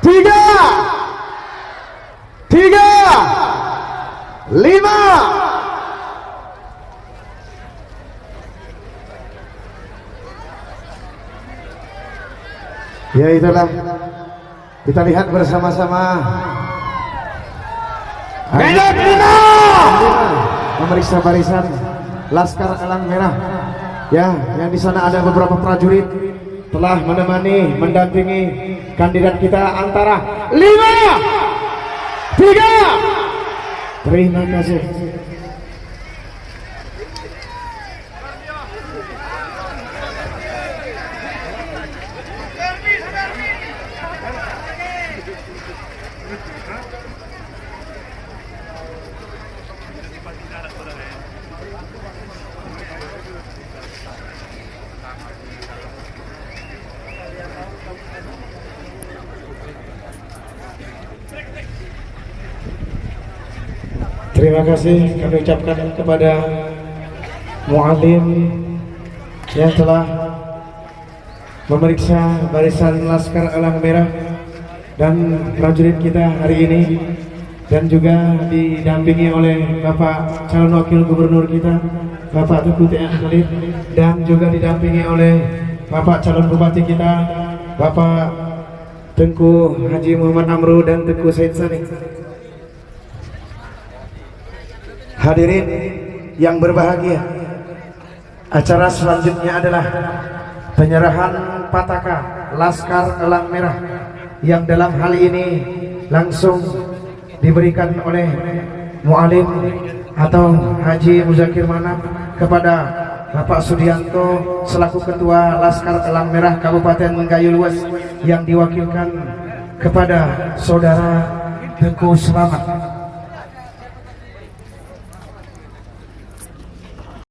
tiga, tiga, lima. Ya itulah, kita lihat bersama-sama memeriksa barisan Laskar Elang Merah. Ya, yang di sana ada beberapa prajurit telah menemani, mendampingi kandidat kita antara 5, 3. Terima kasih. Terima kasih kami ucapkan kepada mu'alim yang telah memeriksa barisan Laskar Elang Merah dan prajurit kita hari ini, dan juga didampingi oleh Bapak calon wakil gubernur kita Bapak Teguh T. Khalid, dan juga didampingi oleh Bapak calon bupati kita Bapak Tengku Haji Muhammad Amru dan Tengku Said Sani. Hadirin yang berbahagia, acara selanjutnya adalah penyerahan Pataka Laskar Elang Merah yang dalam hal ini langsung diberikan oleh mu'alim atau Haji Muzakir Manap kepada Bapak Sudianto selaku Ketua Laskar Elang Merah Kabupaten Gayo Luas, yang diwakilkan kepada Saudara Tengku Selamat.